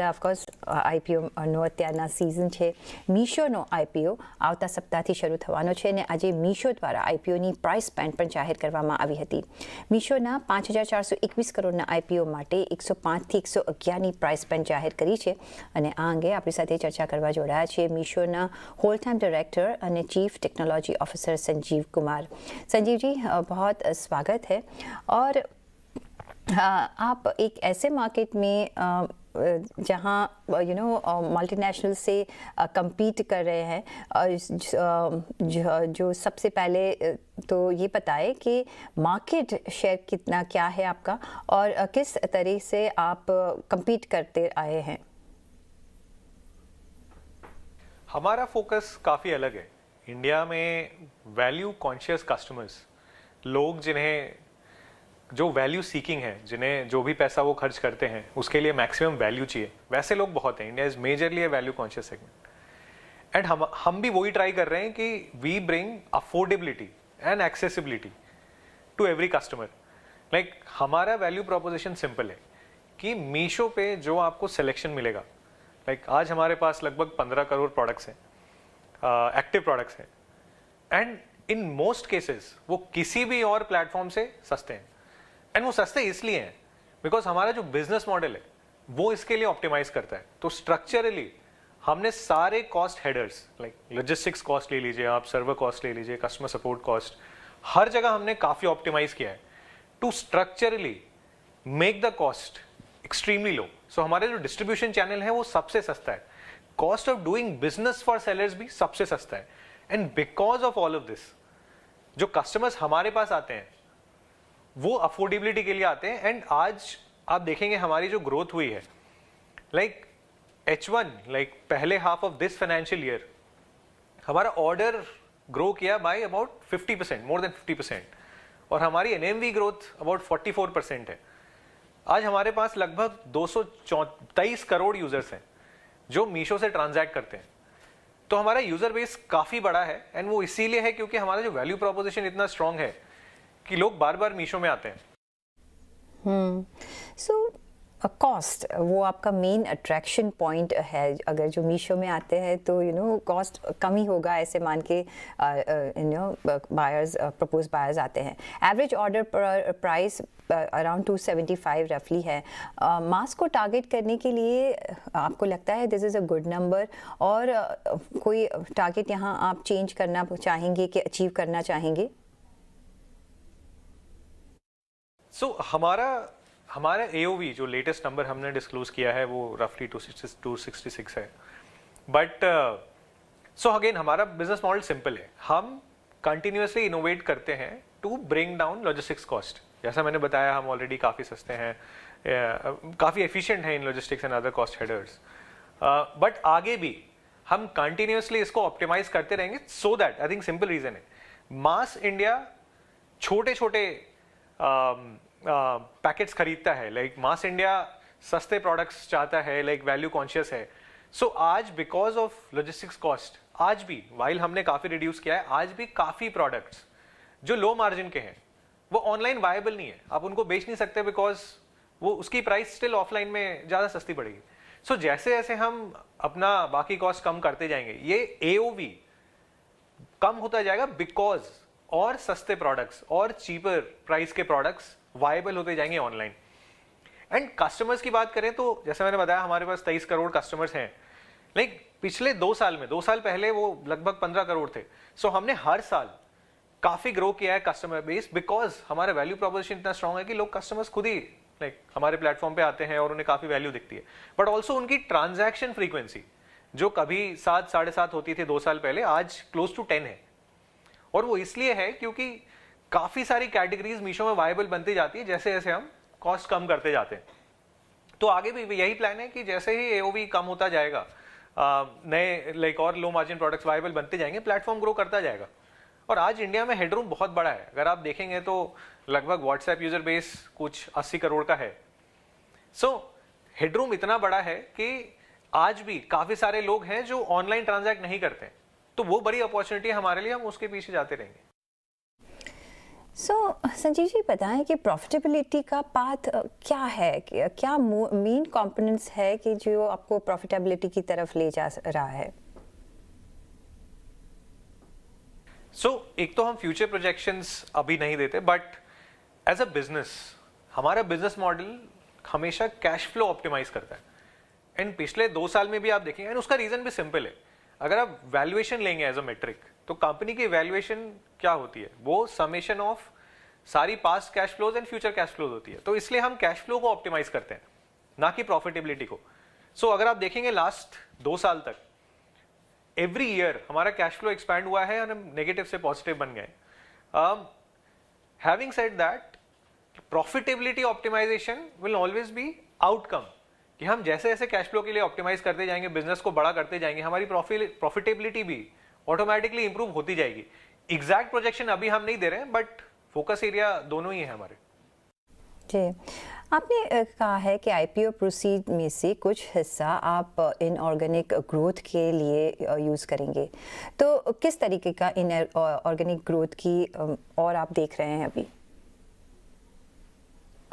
Of course આઈપીઓનો અત્યારના season છે. મીશોનો IPO આવતા સપ્તાહથી શરૂ થવાનો છે અને આજે મીશો દ્વારા આઈપીઓની પ્રાઇસ બેન્ડ પણ જાહેર કરવામાં આવી હતી. મીશોના 5,421 કરોડના આઈપીઓ માટે 105થી 111ની પ્રાઇસ બેન્ડ જાહેર કરી છે અને આ અંગે આપણી સાથે ચર્ચા કરવા જોડાયા છે મીશોના હોલ ટાઈમ ડાયरेक्टर અને chief technology officer Sanjeev Kumar. Sanjeev ji, बहुत स्वागत है. और आप एक ऐसे मार्केट में जहाँ मल्टीनेशनल से compete कर रहे हैं और जो सबसे पहले तो ये बताए कि मार्केट शेयर कितना क्या है आपका और किस तरह से आप compete करते आए हैं. हमारा फोकस काफ़ी अलग है. इंडिया में वैल्यू कॉन्शियस कस्टमर्स, लोग जिन्हें जो वैल्यू सीकिंग है, जिन्हें जो भी पैसा वो खर्च करते हैं उसके लिए मैक्सिमम वैल्यू चाहिए, वैसे लोग बहुत हैं. India is majorly a value conscious segment and हम भी वही ट्राई कर रहे हैं कि we bring affordability and accessibility to every customer. Like हमारा वैल्यू प्रोपोजिशन सिंपल है कि मीशो पे जो आपको सिलेक्शन मिलेगा, लाइक आज हमारे पास लगभग 15 करोड़ प्रोडक्ट्स हैं, एक्टिव प्रोडक्ट्स हैं एंड इन मोस्ट केसेस वो किसी भी और प्लेटफॉर्म से सस्ते हैं. एंड वो सस्ते इसलिए हैं बिकॉज हमारा जो बिजनेस मॉडल है वो इसके लिए ऑप्टिमाइज करता है. तो स्ट्रक्चरली हमने सारे cost headers, like logistics cost ले लीजिए आप, सर्वर कॉस्ट ले लीजिए, कस्टमर सपोर्ट कॉस्ट, हर जगह हमने काफ़ी ऑप्टिमाइज किया है to structurally make the cost extremely low. So हमारे जो डिस्ट्रीब्यूशन चैनल है वो सबसे सस्ता है. Cost of doing business for sellers भी सबसे सस्ता है. And because of all of this जो कस्टमर्स हमारे पास आते हैं वो अफोर्डेबिलिटी के लिए आते हैं. एंड आज आप देखेंगे हमारी जो ग्रोथ हुई है, लाइक H1, लाइक पहले half of this financial year हमारा ऑर्डर ग्रो किया बाय अबाउट 50%, मोर देन 50%, और हमारी NMV ग्रोथ अबाउट 44% है. आज हमारे पास लगभग 223 करोड़ यूजर्स हैं जो मीशो से ट्रांजैक्ट करते हैं. तो हमारा यूजर बेस काफ़ी बड़ा है एंड वो इसीलिए है क्योंकि हमारा जो वैल्यू प्रोपोजिशन इतना स्ट्रांग है कि लोग बार बार मीशो में आते हैं. सो कॉस्ट वो आपका मेन अट्रैक्शन पॉइंट है. अगर जो मीशो में आते हैं तो कॉस्ट कम ही होगा ऐसे मान के बायर्स, प्रपोज बायर्स आते हैं. एवरेज ऑर्डर प्राइस अराउंड 275 रफली है. मास को टारगेट करने के लिए आपको लगता है this is a good number, और कोई टारगेट यहाँ आप चेंज करना चाहेंगे कि अचीव करना चाहेंगे? सो हमारा AOV जो लेटेस्ट नंबर हमने डिस्क्लोज किया है वो रफली 266 है. बट सो अगेन हमारा बिजनेस मॉडल सिंपल है. हम कंटिन्यूसली इनोवेट करते हैं to bring down logistics cost. जैसा मैंने बताया हम ऑलरेडी काफ़ी सस्ते हैं, काफ़ी एफिशिएंट हैं in logistics and other cost headers. But आगे भी हम कंटिन्यूसली इसको ऑप्टिमाइज करते रहेंगे. So that I think simple reason है, मास इंडिया छोटे छोटे पैकेट्स खरीदता है, लाइक मास इंडिया सस्ते प्रोडक्ट्स चाहता है, लाइक वैल्यू कॉन्शियस है. सो आज बिकॉज ऑफ लॉजिस्टिक्स कॉस्ट आज भी वाइल हमने काफ़ी रिड्यूस किया है, आज भी काफ़ी प्रोडक्ट्स जो लो मार्जिन के हैं वो ऑनलाइन वायबल नहीं है. आप उनको बेच नहीं सकते बिकॉज वो उसकी प्राइस स्टिल ऑफलाइन में ज़्यादा सस्ती पड़ेगी. सो जैसे जैसे हम अपना बाकी कॉस्ट कम करते जाएंगे ये AOV कम होता जाएगा बिकॉज और सस्ते प्रोडक्ट्स और चीपर प्राइस के प्रोडक्ट्स वायबल होते जाएंगे ऑनलाइन. एंड कस्टमर्स की बात करें तो जैसे मैंने बताया हमारे पास 23 करोड़ कस्टमर्स हैं. लाइक पिछले 2 साल में, 2 साल पहले वो लगभग 15 करोड़ थे. सो हमने हर साल काफ़ी ग्रो किया है कस्टमर बेस बिकॉज हमारा वैल्यू प्रोपोजिशन इतना स्ट्रांग है कि लोग कस्टमर्स खुद ही लाइक हमारे प्लेटफॉर्म पे आते हैं और उन्हें काफ़ी वैल्यू दिखती है. बट ऑल्सो उनकी ट्रांजैक्शन फ्रीक्वेंसी जो कभी 7, 7.5 होती थी 2 साल पहले, आज क्लोज टू 10 है. और वो इसलिए है क्योंकि काफ़ी सारी कैटेगरीज मीशो में वायबल बनती जाती है जैसे जैसे हम कॉस्ट कम करते जाते हैं. तो आगे भी यही प्लान है कि जैसे ही AOV कम होता जाएगा, नए लाइक और लो मार्जिन प्रोडक्ट्स वायबल बनते जाएंगे, प्लेटफॉर्म ग्रो करता जाएगा. और आज इंडिया में हेडरूम बहुत बड़ा है. अगर आप देखेंगे तो लगभग व्हाट्सएप यूजर बेस कुछ 80 करोड़ का है. सो हेडरूम इतना बड़ा है कि आज भी काफ़ी सारे लोग हैं जो ऑनलाइन ट्रांजैक्ट नहीं करते. तो वो बड़ी अपॉर्चुनिटी है हमारे लिए, हम उसके पीछे जाते रहेंगे. सो संजीव जी बताएं कि प्रॉफिटेबिलिटी का पाथ क्या है, क्या मेन कंपोनेंट्स है कि जो आपको प्रॉफिटेबिलिटी की तरफ ले जा रहा है? एक तो हम फ्यूचर प्रोजेक्शंस अभी नहीं देते, बट एज अ बिजनेस हमारा बिजनेस मॉडल हमेशा कैश फ्लो ऑप्टिमाइज करता है। एंड पिछले 2 साल में भी आप देखेंगे, एंड उसका रीजन भी सिंपल है। अगर आप वैल्यूएशन लेंगे एज अ मेट्रिक, तो कंपनी की वैल्यूएशन क्या होती है, वो समेशन ऑफ सारी past cash flows and future cash flows होती है। तो इसलिए हम कैश फ्लो को ऑप्टिमाइज करते हैं, ना कि प्रॉफिटेबिलिटी को। अगर आप देखेंगे लास्ट 2 साल तक एवरी ईयर हमारा कैश फ्लो एक्सपैंड हुआ है और हम नेगेटिव से पॉजिटिव बन गए। Having said that, profitability optimisation will always be outcome, कि हम जैसे जैसे कैश फ्लो के लिए ऑप्टिमाइज करते जाएंगे, बिजनेस को बड़ा करते जाएंगे, हमारी प्रॉफिटेबिलिटी भी ऑटोमेटिकली इंप्रूव होती जाएगी। एग्जैक्ट प्रोजेक्शन अभी हम नहीं दे रहे हैं, बट फोकस एरिया दोनों ही है हमारे। जी, आपने कहा है कि आईपीओ प्रोसीड में से कुछ हिस्सा आप इनऑर्गेनिक ग्रोथ के लिए यूज़ करेंगे, तो किस तरीके का इनऑर्गेनिक ग्रोथ की और आप देख रहे हैं अभी?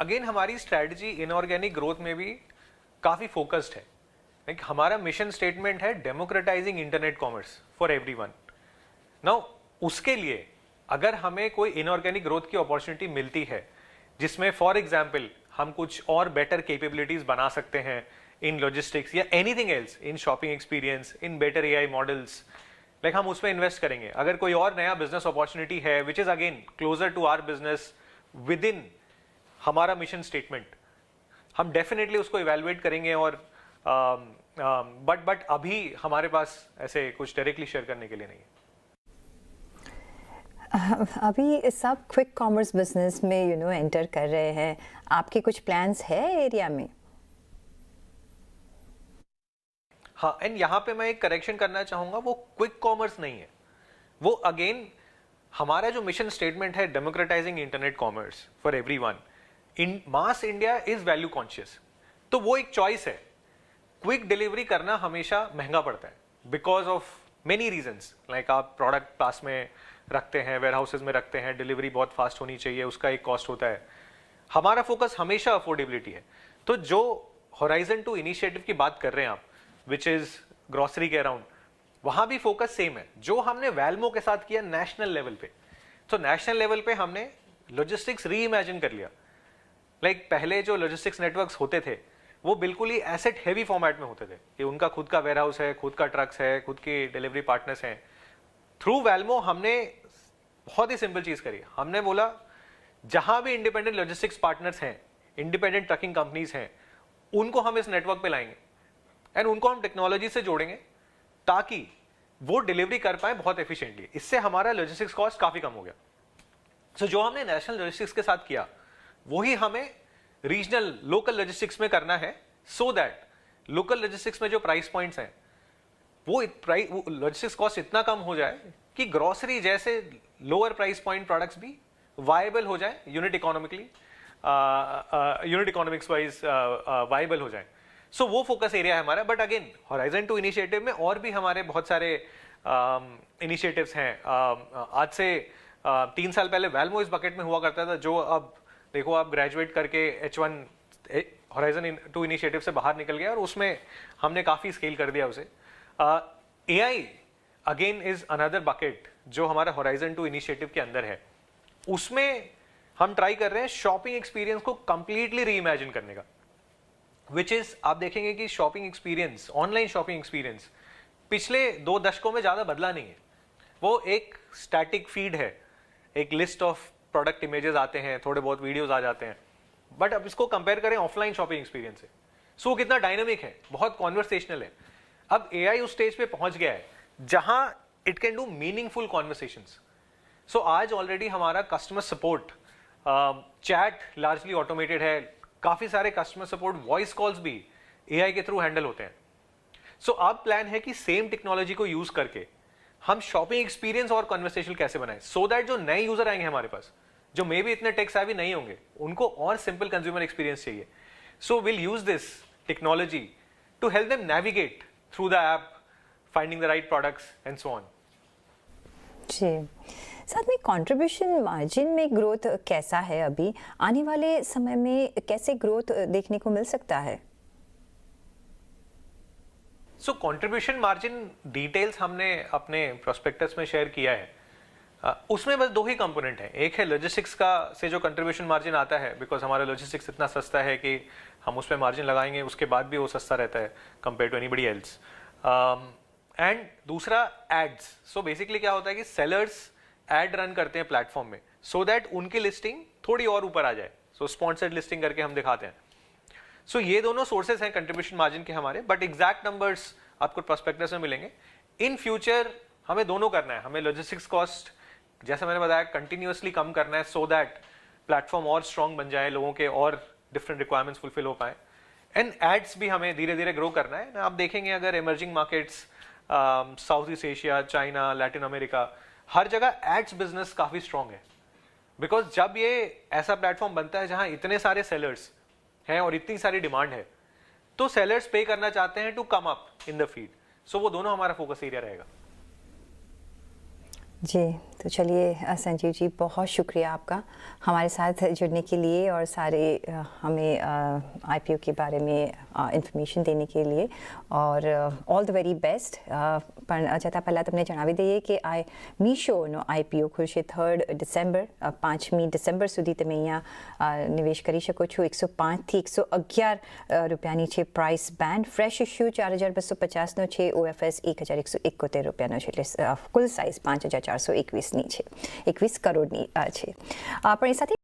अगेन हमारी स्ट्रेटजी इनऑर्गेनिक ग्रोथ में भी काफी फोकस्ड है। लाइक हमारा मिशन स्टेटमेंट है democratising internet commerce for everyone. Now उसके लिए अगर हमें कोई इनऑर्गेनिक ग्रोथ की अपॉर्चुनिटी मिलती है, जिसमें फॉर एग्जांपल हम कुछ और बेटर कैपेबिलिटीज बना सकते हैं इन लॉजिस्टिक्स या anything else, in shopping experience, in better AI models, like हम उसमें इन्वेस्ट करेंगे। अगर कोई और नया बिजनेस अपॉर्चुनिटी है which is again closer to our business within हमारा मिशन स्टेटमेंट, हम डेफिनेटली उसको इवेलुएट करेंगे। और बट अभी हमारे पास ऐसे कुछ डायरेक्टली शेयर करने के लिए नहीं है। अभी सब क्विक कॉमर्स बिजनेस में एंटर कर रहे हैं, आपके कुछ प्लान्स है एरिया में? हाँ, एंड यहाँ पे मैं एक करेक्शन करना चाहूंगा, वो क्विक कॉमर्स नहीं है, वो अगेन हमारा जो मिशन स्टेटमेंट है democratising internet commerce for everyone, in mass India is value conscious. तो वो एक चॉइस है। क्विक डिलीवरी करना हमेशा महंगा पड़ता है because of many reasons, like आप प्रोडक्ट पास में रखते हैं, वेयर हाउसेज में रखते हैं, डिलीवरी बहुत फास्ट होनी चाहिए, उसका एक कॉस्ट होता है। हमारा फोकस हमेशा अफोर्डेबिलिटी है। तो जो होराइजन 2 इनिशिएटिव की बात कर रहे हैं आप, विच इज ग्रोसरी के अराउंड, वहां भी फोकस सेम है जो हमने वैल्मो के साथ किया नेशनल लेवल पे। तो नेशनल लेवल पे हमने लॉजिस्टिक्स री इमेजिन कर लिया। लाइक पहले जो लॉजिस्टिक्स नेटवर्क्स होते थे वो बिल्कुल ही एसेट हेवी फॉर्मेट में होते थे, कि उनका खुद का वेयर हाउस है, खुद का ट्रक्स है, खुद के डिलीवरी पार्टनर्स हैं। थ्रू वैल्मो हमने बहुत ही सिंपल चीज करी, हमने बोला जहां भी इंडिपेंडेंट लॉजिस्टिक्स पार्टनर्स हैं, इंडिपेंडेंट ट्रकिंग कंपनीज हैं, उनको हम इस नेटवर्क पे लाएंगे एंड उनको हम टेक्नोलॉजी से जोड़ेंगे ताकि वो डिलीवरी कर पाए बहुत एफिशिएंटली। इससे हमारा लॉजिस्टिक्स कॉस्ट काफी कम हो गया। सो जो हमने नेशनल लॉजिस्टिक्स के साथ किया वही हमें रीजनल लोकल लॉजिस्टिक्स में करना है, सो दैट लोकल लॉजिस्टिक्स में जो प्राइस पॉइंट्स हैं वो लॉजिस्टिक्स कॉस्ट इतना कम हो जाए कि ग्रोसरी जैसे लोअर प्राइस पॉइंट प्रोडक्ट्स भी वायबल हो जाए, यूनिट इकोनॉमिक्स वाइज वायबल हो जाए। सो वो फोकस एरिया है हमारा। बट अगेन होराइजन 2 इनिशिएटिव में और भी हमारे बहुत सारे इनिशिएटिव्स हैं। आज से 3 साल पहले वैल्मो इस बकेट में हुआ करता था, जो अब देखो आप ग्रेजुएट करके H1 होराइजन 2 इनिशिएटिव से बाहर निकल गया और उसमें हमने काफी स्केल कर दिया उसे। AI again is another bucket जो हमारा होराइजन 2 इनिशिएटिव के अंदर है। उसमें हम ट्राई कर रहे हैं शॉपिंग एक्सपीरियंस को कंप्लीटली रीइमेजिन करने का, विच इज आप देखेंगे कि shopping experience, online shopping experience पिछले 2 दशकों में ज्यादा बदला नहीं है। वो एक स्टैटिक फीड है, एक लिस्ट ऑफ प्रोडक्ट इमेजेस आते हैं, थोड़े बहुत वीडियोस आ जाते हैं। बट अब इसको कंपेयर करें ऑफलाइन शॉपिंग एक्सपीरियंस से, सो कितना डायनामिक है, बहुत कॉन्वर्सेशनल है। अब AI उस स्टेज पे पहुंच गया है जहां it can do meaningful conversations. So आज ऑलरेडी हमारा customer support chat largely automated है, काफी सारे कस्टमर सपोर्ट वॉइस कॉल्स भी AI के थ्रू हैंडल होते हैं। सो अब प्लान है कि सेम टेक्नोलॉजी को यूज करके हम शॉपिंग एक्सपीरियंस और कन्वर्सेशन कैसे बनाएं, सो दैट जो नए यूजर आएंगे हमारे पास, जो मे भी इतने टेक सेवी नहीं होंगे, उनको और सिंपल कंज्यूमर एक्सपीरियंस चाहिए। So will use this technology to help them navigate through the app, finding the right products and so on. जी, साथ में कंट्रीब्यूशन मार्जिन में ग्रोथ कैसा है अभी, आने वाले समय में कैसे ग्रोथ देखने को मिल सकता है? सो कंट्रीब्यूशन मार्जिन डिटेल्स हमने अपने प्रोस्पेक्टस में शेयर किया है। उसमें बस दो ही कंपोनेंट हैं। एक है लॉजिस्टिक्स का से जो कंट्रीब्यूशन मार्जिन आता है, बिकॉज हमारा लॉजिस्टिक्स इतना सस्ता है कि हम उस पर मार्जिन लगाएंगे उसके बाद भी वो सस्ता रहता है compare to anybody else. And दूसरा एड्स। सो बेसिकली क्या होता है कि सेलर्स एड रन करते हैं प्लेटफॉर्म में सो दैट उनकी लिस्टिंग थोड़ी और ऊपर आ जाए। सो स्पॉन्सर्ड लिस्टिंग करके हम दिखाते हैं। सो ये दोनों सोर्सेज हैं कंट्रीब्यूशन मार्जिन के हमारे, बट एग्जैक्ट नंबर्स आपको प्रोस्पेक्टस में मिलेंगे। इन फ्यूचर हमें दोनों करना है। हमें लॉजिस्टिक्स कॉस्ट जैसे मैंने बताया कंटिन्यूअसली कम करना है सो दैट प्लेटफॉर्म और स्ट्रॉन्ग बन जाए, लोगों के और डिफरेंट रिक्वायरमेंट्स फुलफिल हो पाए। एंड एड्स भी हमें धीरे धीरे ग्रो करना है। आप देखेंगे अगर emerging markets, South East Asia, China, Latin America, हर जगह एड्स बिजनेस काफी स्ट्रॉन्ग है। बिकॉज जब ये ऐसा प्लेटफॉर्म बनता है जहां इतने सारे सेलर्स हैं और इतनी सारी डिमांड है, तो सेलर्स पे करना चाहते हैं to come up in the feed. So वो दोनों हमारा फोकस एरिया रहेगा। जी, तो चलिए संजीव जी, बहुत शुक्रिया आपका हमारे साथ जुड़ने के लिए और सारे हमें आईपीओ के बारे में ઇન્ફોર્મેશન देने के लिए, और ઓલ ધ વેરી બેસ્ટ। પણ જતાં પહેલાં તમને જણાવી દઈએ કે આ મીશોનો આઈપીઓ ખુલશે 3 ડિસેમ્બર, 5મી ડિસેમ્બર સુધી તમે અહીંયા નિવેશ કરી શકો છો। 105 થી 111 રૂપિયાની છે પ્રાઇસ બેન્ડ। ફ્રેશ ઇશ્યુ 4250નો છે, ઓએફએસ 1171 રૂપિયાનો છે, એટલે કુલ સાઇઝ 5421ની છે, 21 કરોડની છે। પણ એ સાથે